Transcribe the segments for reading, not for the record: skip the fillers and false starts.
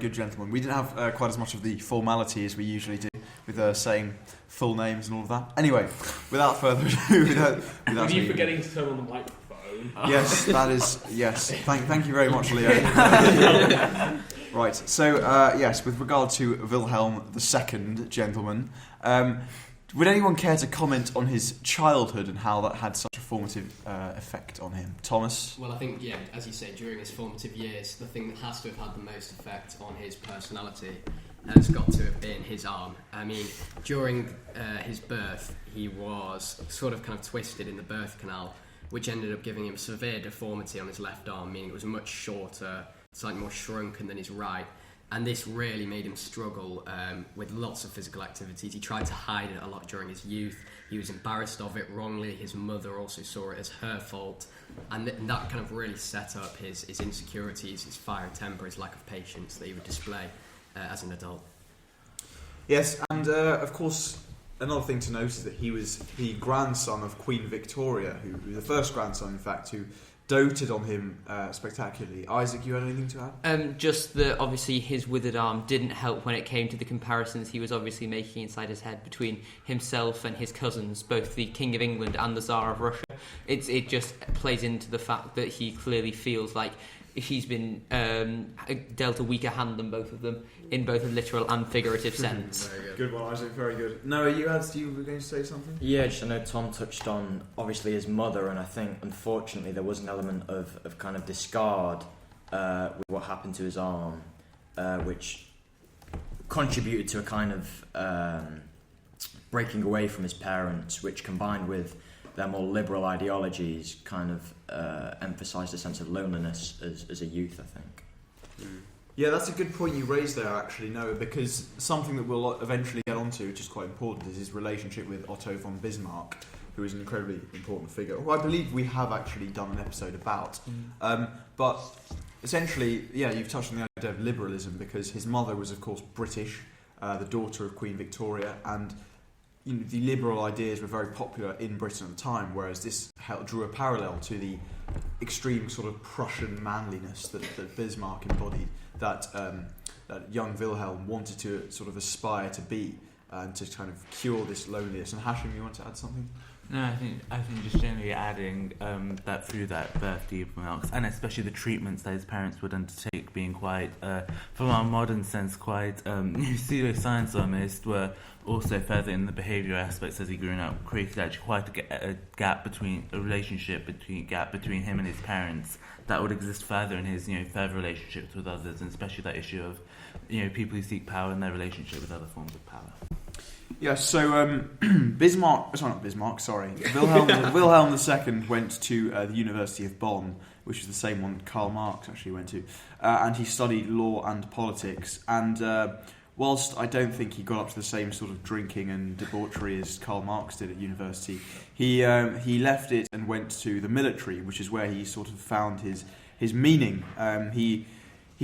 good gentleman. We didn't have quite as much of the formality as we usually do with saying full names and all of that. Anyway, without further ado, without Are you forgetting to turn on the microphone? Yes, that is, yes. Thank you very much, Leo. Right, so, yes, with regard to Wilhelm II, gentlemen, would anyone care to comment on his childhood and how that had such a formative effect on him? Thomas? Well, I think, yeah, as you say, during his formative years, the thing that has to have had the most effect on his personality has got to have been his arm. I mean, during his birth, he was sort of kind of twisted in the birth canal, which ended up giving him severe deformity on his left arm, meaning it was much shorter, slightly more shrunken than his right. And this really made him struggle with lots of physical activities. He tried to hide it a lot during his youth. He was embarrassed of it wrongly. His mother also saw it as her fault. And that kind of really set up his insecurities, his fiery temper, his lack of patience that he would display as an adult. Yes, and of course, another thing to note is that he was the grandson of Queen Victoria, who was the first grandson, in fact, who doted on him spectacularly. Isaac, you had anything to add? Just that obviously his withered arm didn't help when it came to the comparisons he was obviously making inside his head between himself and his cousins, both the King of England and the Tsar of Russia. It just plays into the fact that he clearly feels like he's been dealt a weaker hand than both of them in both a literal and figurative sense. Very good. Good one, Isaac, very good. Noah, you were going to say something? Yeah, I know Tom touched on obviously his mother, and I think unfortunately there was an element of kind of discard with what happened to his arm, which contributed to a kind of breaking away from his parents, which combined with their more liberal ideologies kind of emphasised a sense of loneliness as a youth, I think. Yeah, that's a good point you raised there, actually, Noah, because something that we'll eventually get onto, which is quite important, is his relationship with Otto von Bismarck, who is an incredibly important figure, who I believe we have actually done an episode about. But essentially, yeah, you've touched on the idea of liberalism, because his mother was, of course, British, the daughter of Queen Victoria, and the liberal ideas were very popular in Britain at the time, whereas this drew a parallel to the extreme sort of Prussian manliness that Bismarck embodied, that young Wilhelm wanted to sort of aspire to be, and to kind of cure this loneliness. And Hashim, you want to add something? No, I think just generally adding that through that birth defects, and especially the treatments that his parents would undertake, being quite, from our modern sense, quite pseudoscience almost, were also further in the behavioural aspects as he grew up, created actually quite a gap between him and his parents that would exist further in his further relationships with others, and especially that issue of people who seek power and their relationship with other forms of power. Yeah, so Wilhelm II went to the University of Bonn, which is the same one Karl Marx actually went to, and he studied law and politics. And whilst I don't think he got up to the same sort of drinking and debauchery as Karl Marx did at university, he left it and went to the military, which is where he sort of found his meaning. He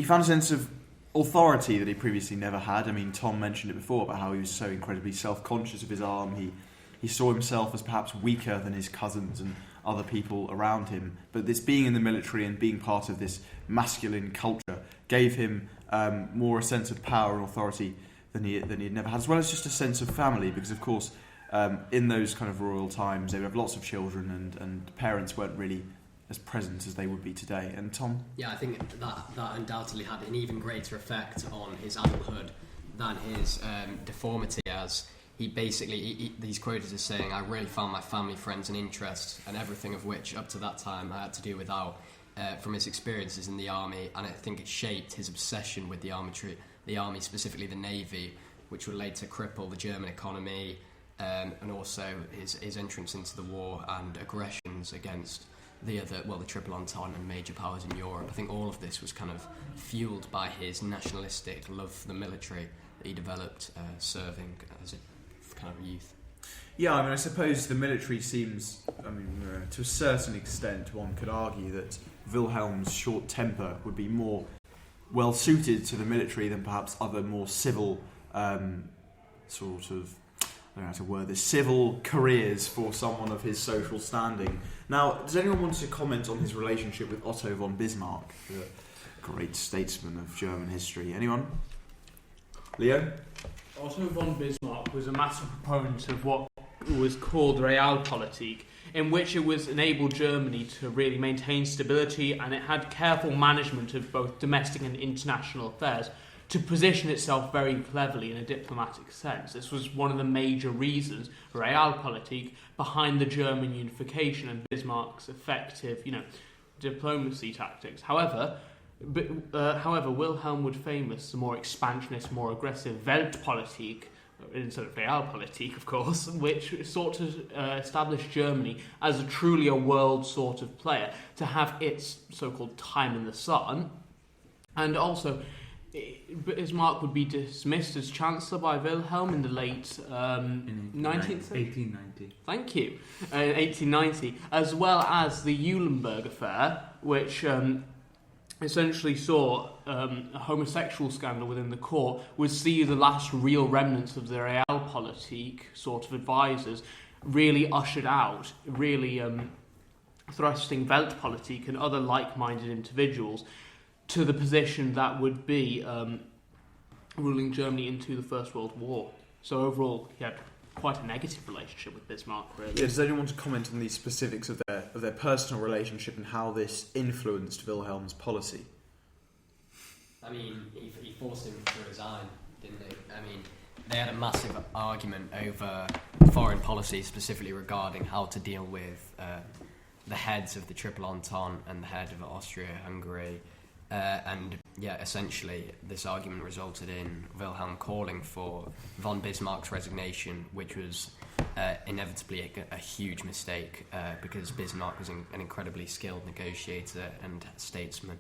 found a sense of authority that he previously never had. I mean, Tom mentioned it before about how he was so incredibly self-conscious of his arm. He saw himself as perhaps weaker than his cousins and other people around him. But this being in the military and being part of this masculine culture gave him more a sense of power and authority than he had never had, as well as just a sense of family, because of course in those kind of royal times they would have lots of children, and parents weren't really as present as they would be today. And Tom? Yeah, I think that undoubtedly had an even greater effect on his adulthood than his deformity, as he basically, he's quoted as saying, "I really found my family, friends and interests, and everything of which up to that time I had to do without, from his experiences in the army," and I think it shaped his obsession with the army, specifically the navy, which would later cripple the German economy, and also his entrance into the war and aggressions against the Triple Entente and major powers in Europe. I think all of this was kind of fueled by his nationalistic love for the military that he developed serving as a kind of youth. Yeah, I mean, I suppose the military seems, to a certain extent, one could argue that Wilhelm's short temper would be more well suited to the military than perhaps other more civil civil careers for someone of his social standing. Now, does anyone want to comment on his relationship with Otto von Bismarck, the great statesman of German history. Anyone? Leo? Otto von Bismarck was a massive proponent of what was called Realpolitik, in which it was enabled Germany to really maintain stability, and it had careful management of both domestic and international affairs to position itself very cleverly in a diplomatic sense. This was one of the major reasons, Realpolitik, behind the German unification and Bismarck's effective, diplomacy tactics. However, Wilhelm would famous the more expansionist, more aggressive Weltpolitik, instead of Realpolitik, of course, which sought to establish Germany as truly a world sort of player, to have its so-called time in the sun. And also, Bismarck would be dismissed as Chancellor by Wilhelm in the late 19th century. 1890. Thank you. 1890, as well as the Eulenburg affair, which essentially saw a homosexual scandal within the court, would see the last real remnants of the Realpolitik sort of advisors really ushered out, really thrusting Weltpolitik and other like-minded individuals to the position that would be ruling Germany into the First World War. So overall, he had quite a negative relationship with Bismarck, really. Yeah, does anyone want to comment on the specifics of their personal relationship and how this influenced Wilhelm's policy? I mean, he forced him to resign, didn't he? I mean, they had a massive argument over foreign policy, specifically regarding how to deal with the heads of the Triple Entente and the head of Austria-Hungary. Essentially, this argument resulted in Wilhelm calling for von Bismarck's resignation, which was inevitably a huge mistake because Bismarck was an incredibly skilled negotiator and statesman.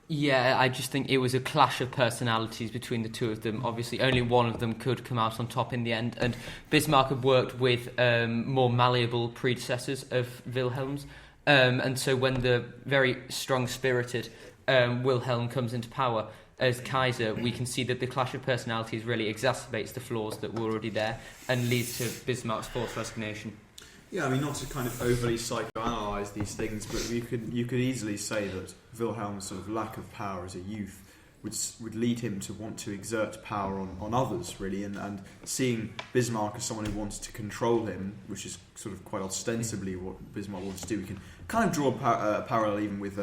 Yeah, I just think it was a clash of personalities between the two of them. Obviously, only one of them could come out on top in the end, and Bismarck had worked with more malleable predecessors of Wilhelm's, and so when the very strong-spirited Wilhelm comes into power as Kaiser, we can see that the clash of personalities really exacerbates the flaws that were already there and leads to Bismarck's forced resignation. Yeah, I mean, not to kind of overly psychoanalyse these things, but you could easily say that Wilhelm's sort of lack of power as a youth would lead him to want to exert power on others, really, and seeing Bismarck as someone who wanted to control him, which is sort of quite ostensibly what Bismarck wanted to do. We can kind of draw a parallel even with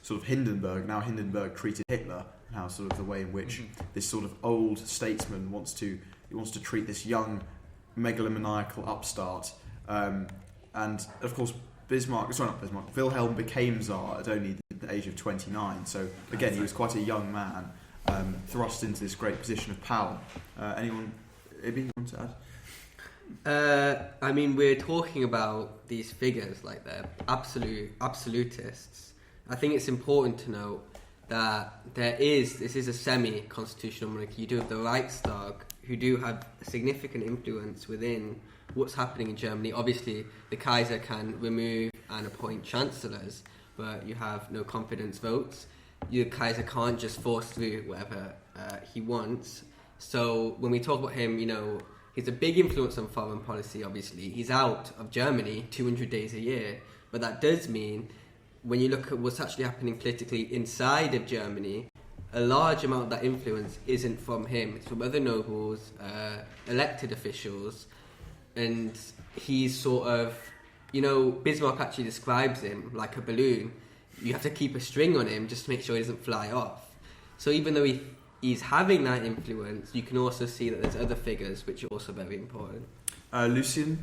sort of Hindenburg. Now Hindenburg treated Hitler, and how sort of the way in which this sort of old statesman wants to treat this young megalomaniacal upstart. And of course, Wilhelm became Tsar at only the age of 29. So again, he was quite a young man, thrust into this great position of power. Anyone, Ibby, you want to add? I mean, we're talking about these figures like they're absolutists. I think it's important to note that this is a semi-constitutional monarchy. You do have the Reichstag, who do have a significant influence within what's happening in Germany. Obviously, the Kaiser can remove and appoint chancellors, but you have no confidence votes. The Kaiser can't just force through whatever he wants. So when we talk about him, he's a big influence on foreign policy, obviously. He's out of Germany 200 days a year, but that does mean when you look at what's actually happening politically inside of Germany, a large amount of that influence isn't from him. It's from other nobles, elected officials, and he's sort of, Bismarck actually describes him like a balloon. You have to keep a string on him just to make sure he doesn't fly off. So even though he's having that influence, you can also see that there's other figures which are also very important. Lucien?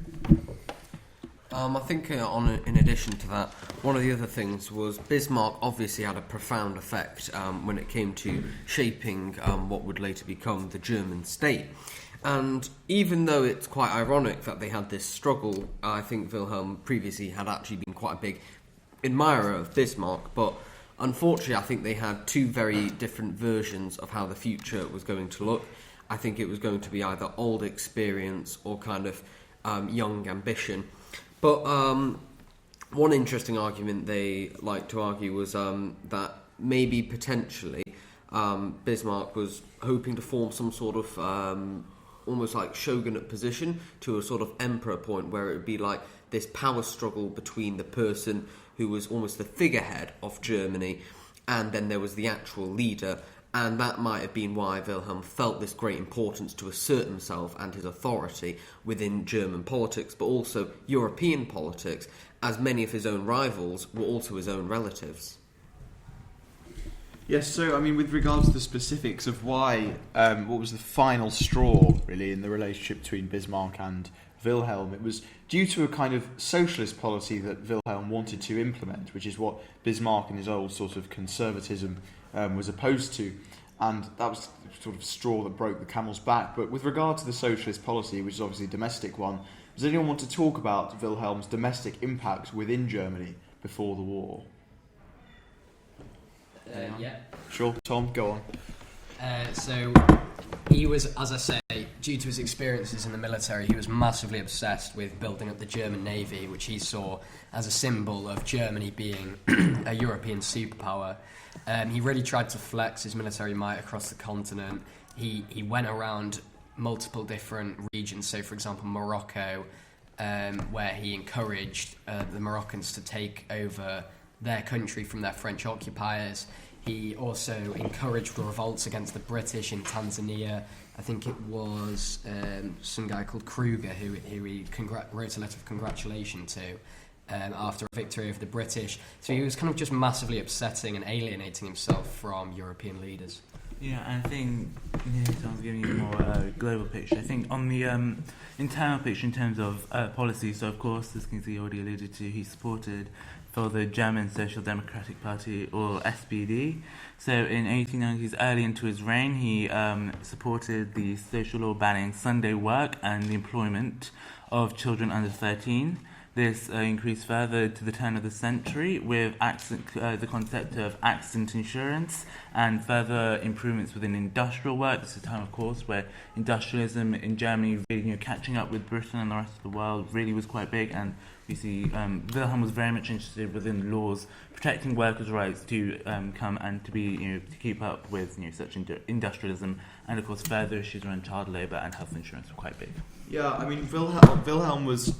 I think in addition to that, one of the other things was Bismarck obviously had a profound effect when it came to shaping what would later become the German state. And even though it's quite ironic that they had this struggle, I think Wilhelm previously had actually been quite a big admirer of Bismarck, but unfortunately I think they had two very different versions of how the future was going to look. I think it was going to be either old experience or kind of young ambition. But one interesting argument they like to argue was that maybe potentially Bismarck was hoping to form some sort of almost like shogunate position to a sort of emperor point, where it would be like this power struggle between the person who was almost the figurehead of Germany and then there was the actual leader. And that might have been why Wilhelm felt this great importance to assert himself and his authority within German politics, but also European politics, as many of his own rivals were also his own relatives. Yes, so I mean, with regards to the specifics of why, what was the final straw, really, in the relationship between Bismarck and Wilhelm, it was due to a kind of socialist policy that Wilhelm wanted to implement, which is what Bismarck and his old sort of conservatism was opposed to, and that was the sort of straw that broke the camel's back. But with regard to the socialist policy, which is obviously a domestic one, does anyone want to talk about Wilhelm's domestic impact within Germany before the war? Yeah. Sure, Tom, go on. So he was, as I say, due to his experiences in the military, he was massively obsessed with building up the German Navy, which he saw as a symbol of Germany being a European superpower. He really tried to flex his military might across the continent. He went around multiple different regions, so for example Morocco, where he encouraged the Moroccans to take over their country from their French occupiers. He also encouraged revolts against the British in Tanzania. I think it was some guy called Kruger who he wrote a letter of congratulation to after a victory over the British. So he was kind of just massively upsetting and alienating himself from European leaders. Yeah, I think Tom's giving you a more global picture. I think on the internal picture in terms of policy, so of course, as Kingsley already alluded to, he supported for the German Social Democratic Party, or SPD. So in 1890s, early into his reign, he supported the social law banning Sunday work and the employment of children under 13. This increased further to the turn of the century with the concept of accident insurance and further improvements within industrial work. This is a time, of course, where industrialism in Germany really, catching up with Britain and the rest of the world really was quite big. And we see Wilhelm was very much interested within laws protecting workers' rights to come and to be, to keep up with such industrialism, and of course further issues around child labour and health insurance were quite big. Yeah, I mean, Wilhelm was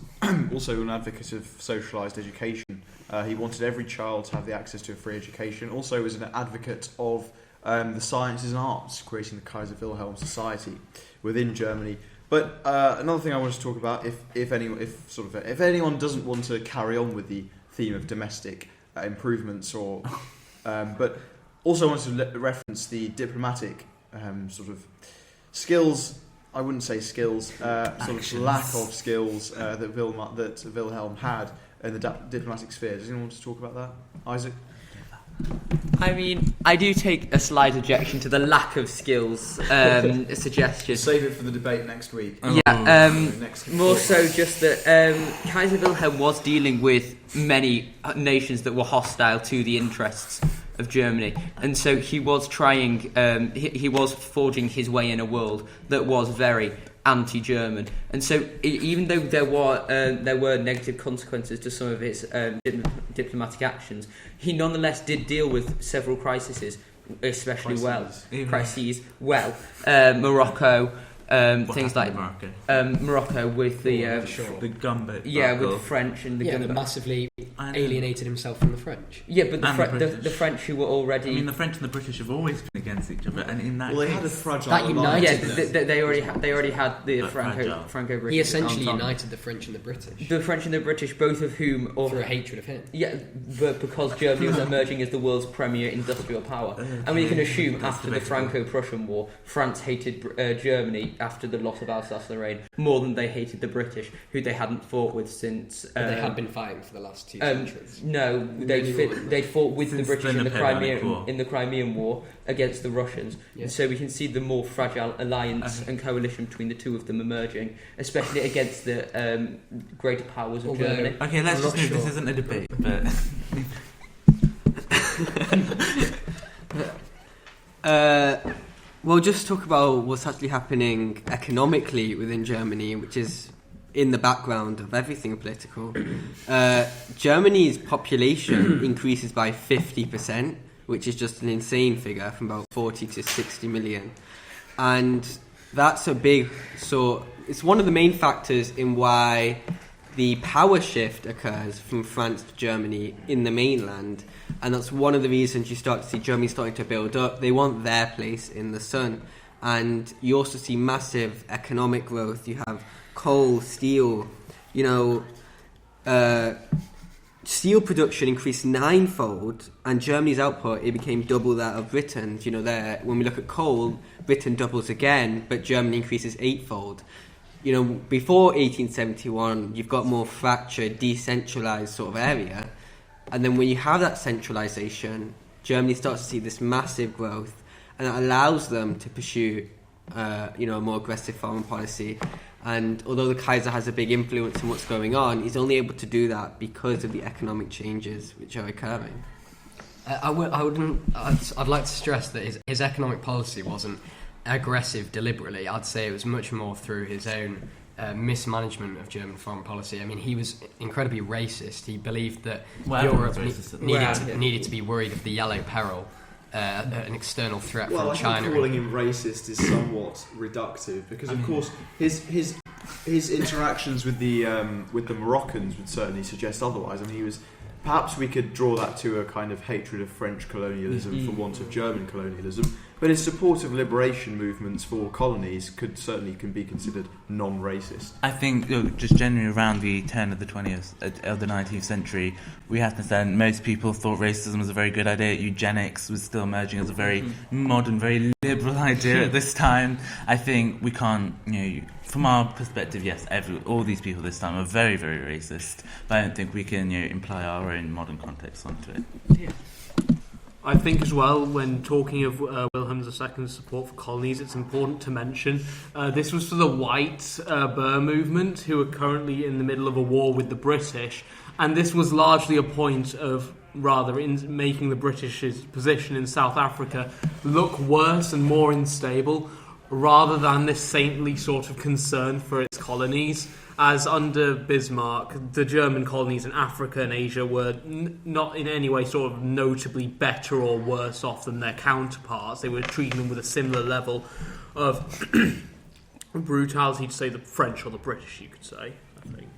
also an advocate of socialised education. He wanted every child to have the access to a free education. Also was an advocate of the sciences and arts, creating the Kaiser Wilhelm Society within Germany. But another thing I wanted to talk about, if anyone doesn't want to carry on with the theme of domestic improvements, but also wanted to reference the diplomatic sort of skills. I wouldn't say skills, sort of lack of skills that Wilhelm had in the diplomatic sphere. Does anyone want to talk about that? Isaac? I mean, I do take a slight objection to the lack of skills suggestion. Save it for the debate next week. Yeah, more so just that Kaiser Wilhelm was dealing with many nations that were hostile to the interests of Germany, and so he was trying, he was forging his way in a world that was very anti-German, and so even though there were negative consequences to some of his diplomatic actions, he nonetheless did deal with several crises, crises well. Morocco. Things like Morocco with the gunboat, with the French and the gunboat. Massively alienated himself from the French. Yeah, but the French who were already. I mean, the French and the British have always been against each other, and in that they had a fragile alliance. Yeah, they already had the Franco-British. He essentially united the French and the British. The French and the British, both of whom through a hatred of him. Yeah, but because Germany was emerging as the world's premier industrial power, and we can assume after the Franco-Prussian War, France hated Germany after the loss of Alsace-Lorraine more than they hated the British, who they hadn't fought with since. But they had been fighting for the last 2 centuries. No, they'd fought with the British in the Crimean War against the Russians, and so we can see the more fragile alliance and coalition between the two of them emerging, especially against the greater powers of Germany. Okay, let's just move. This isn't a debate, but. We'll just talk about what's actually happening economically within Germany, which is in the background of everything political. Germany's population increases by 50%, which is just an insane figure, from about 40 to 60 million. And that's a big... So it's one of the main factors in why the power shift occurs from France to Germany in the mainland, and that's one of the reasons you start to see Germany starting to build up. They want their place in the sun, and you also see massive economic growth. You have coal, steel, steel production increased ninefold, and Germany's output, it became double that of Britain's. When we look at coal, Britain doubles again, but Germany increases eightfold. Before 1871, you've got more fractured, decentralized sort of area. And then when you have that centralization, Germany starts to see this massive growth, and it allows them to pursue, a more aggressive foreign policy. And although the Kaiser has a big influence in what's going on, he's only able to do that because of the economic changes which are occurring. I'd like to stress that his economic policy wasn't aggressive deliberately. I'd say it was much more through his own mismanagement of German foreign policy. I mean, he was incredibly racist. He believed that Europe needed to be worried of the yellow peril, an external threat from China. I think calling him racist is somewhat reductive, because of course his interactions with the Moroccans would certainly suggest otherwise. I mean, he was. Perhaps we could draw that to a kind of hatred of French colonialism for want of German colonialism. But his support of liberation movements for colonies can be considered non-racist. I think just generally around the turn of the 19th century, we have to understand most people thought racism was a very good idea. Eugenics was still emerging as a very modern, very liberal idea at this time. I think we can't, from our perspective, yes, all these people this time are very, very racist. But I don't think we can imply our own modern context onto it. Yeah. I think as well, when talking of Wilhelm II's support for colonies, it's important to mention this was for the white Boer movement, who are currently in the middle of a war with the British, and this was largely a point of in making the British's position in South Africa look worse and more unstable, rather than this saintly sort of concern for its colonies. As under Bismarck, the German colonies in Africa and Asia were not in any way sort of notably better or worse off than their counterparts. They were treating them with a similar level of brutality to, say, the French or the British, you could say, I think.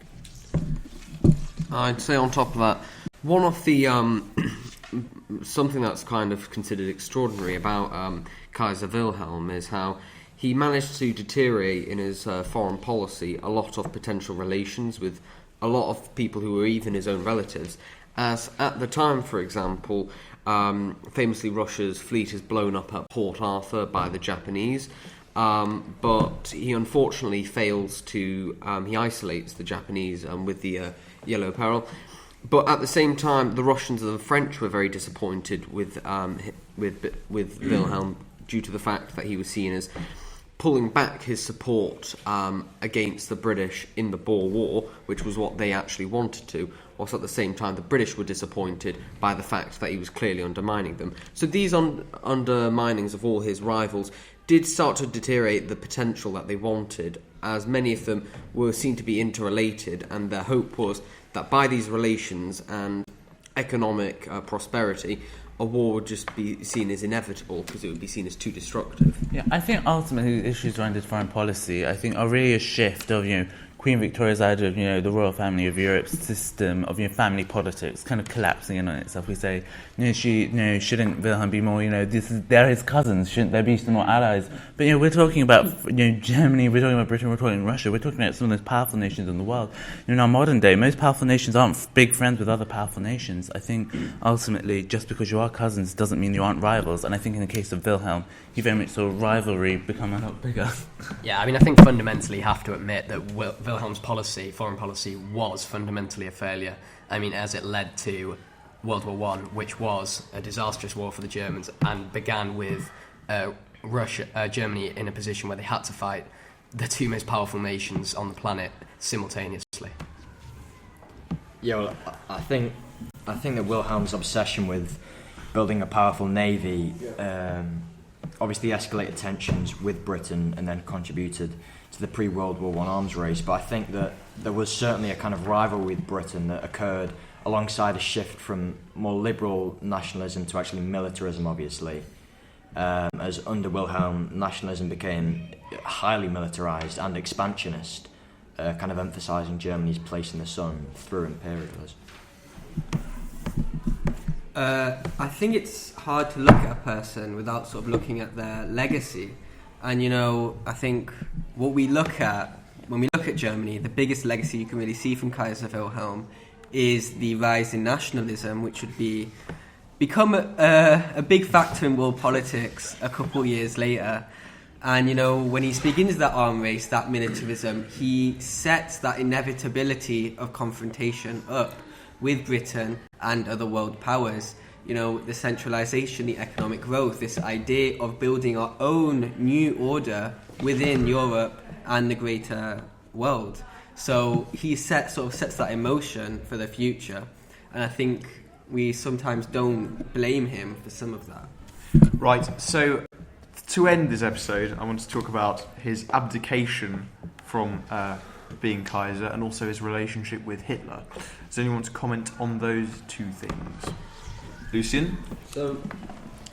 I'd say on top of that, one of the something that's kind of considered extraordinary about Kaiser Wilhelm is how he managed to deteriorate in his foreign policy a lot of potential relations with a lot of people who were even his own relatives. As at the time, for example, famously Russia's fleet is blown up at Port Arthur by the Japanese, but he unfortunately fails to, he isolates the Japanese with the yellow peril. But at the same time, the Russians and the French were very disappointed with Wilhelm due to the fact that he was seen as pulling back his support against the British in the Boer War, which was what they actually wanted to, whilst at the same time the British were disappointed by the fact that he was clearly undermining them. So these underminings of all his rivals did start to deteriorate the potential that they wanted, as many of them were seen to be interrelated, and their hope was that by these relations and economic prosperity, a war would just be seen as inevitable because it would be seen as too destructive. Yeah, I think ultimately the issues around his foreign policy, I think, are really a shift of, Queen Victoria's idea of, the royal family of Europe's system of, family politics kind of collapsing in on itself. We say, shouldn't Wilhelm be more, they're his cousins, shouldn't there be some more allies? But, we're talking about, Germany, we're talking about Britain, we're talking Russia, we're talking about some of the most powerful nations in the world. In our modern day, most powerful nations aren't big friends with other powerful nations. I think, ultimately, just because you are cousins doesn't mean you aren't rivals. And I think in the case of Wilhelm, he very much saw rivalry become a lot bigger. Yeah, I mean, I think fundamentally you have to admit that Wilhelm's foreign policy, was fundamentally a failure. I mean, as it led to World War I, which was a disastrous war for the Germans, and began with Germany in a position where they had to fight the two most powerful nations on the planet simultaneously. Yeah, well, I think that Wilhelm's obsession with building a powerful navy obviously escalated tensions with Britain and then contributed to the pre-World War I arms race. But I think that there was certainly a kind of rivalry with Britain that occurred alongside a shift from more liberal nationalism to actually militarism, obviously. As under Wilhelm, nationalism became highly militarised and expansionist. kind of emphasising Germany's place in the sun through imperialism? I think it's hard to look at a person without sort of looking at their legacy. And, I think what we look at, when we look at Germany, the biggest legacy you can really see from Kaiser Wilhelm is the rise in nationalism, which would become a big factor in world politics a couple years later. And, when he begins that arm race, that militarism, he sets that inevitability of confrontation up with Britain and other world powers. The centralisation, the economic growth, this idea of building our own new order within Europe and the greater world. So he sets that in motion for the future. And I think we sometimes don't blame him for some of that. Right, so to end this episode, I want to talk about his abdication from being Kaiser and also his relationship with Hitler. Does anyone want to comment on those two things? Lucian? So,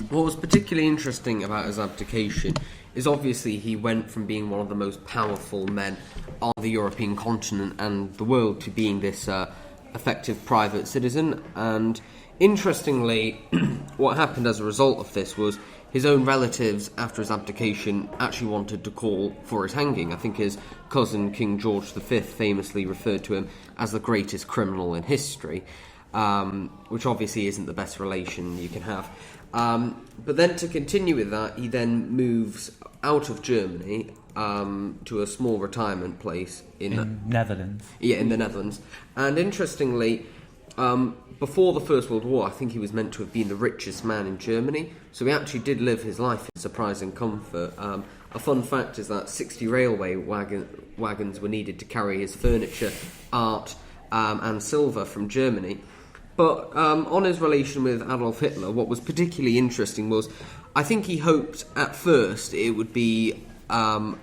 what was particularly interesting about his abdication is obviously he went from being one of the most powerful men on the European continent and the world to being this effective private citizen. And interestingly, what happened as a result of this was his own relatives, after his abdication, actually wanted to call for his hanging. I think his cousin, King George V, famously referred to him as the greatest criminal in history, which obviously isn't the best relation you can have. But then to continue with that, he then moves out of Germany to a small retirement place in Netherlands. Yeah, in the Netherlands. And interestingly, before the First World War, I think he was meant to have been the richest man in Germany. So he actually did live his life in surprising comfort. A fun fact is that 60 railway wagons were needed to carry his furniture, art, and silver from Germany. But on his relation with Adolf Hitler, what was particularly interesting was, I think he hoped at first it would be a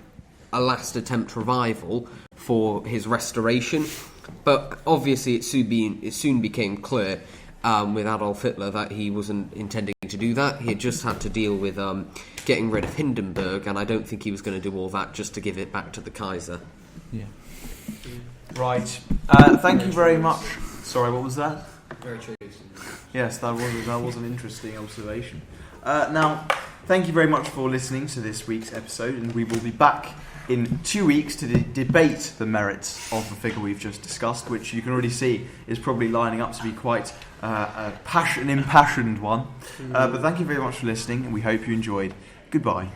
last attempt revival for his restoration. But obviously it soon became clear with Adolf Hitler that he wasn't intending to do that. He had just had to deal with getting rid of Hindenburg, and I don't think he was going to do all that just to give it back to the Kaiser. Yeah. Right. Thank you very much. Sorry, what was that? Very true. Yes, that was an interesting observation. Now, thank you very much for listening to this week's episode, and we will be back in 2 weeks to debate the merits of the figure we've just discussed, which you can already see is probably lining up to be quite an impassioned one. But thank you very much for listening, and we hope you enjoyed. Goodbye.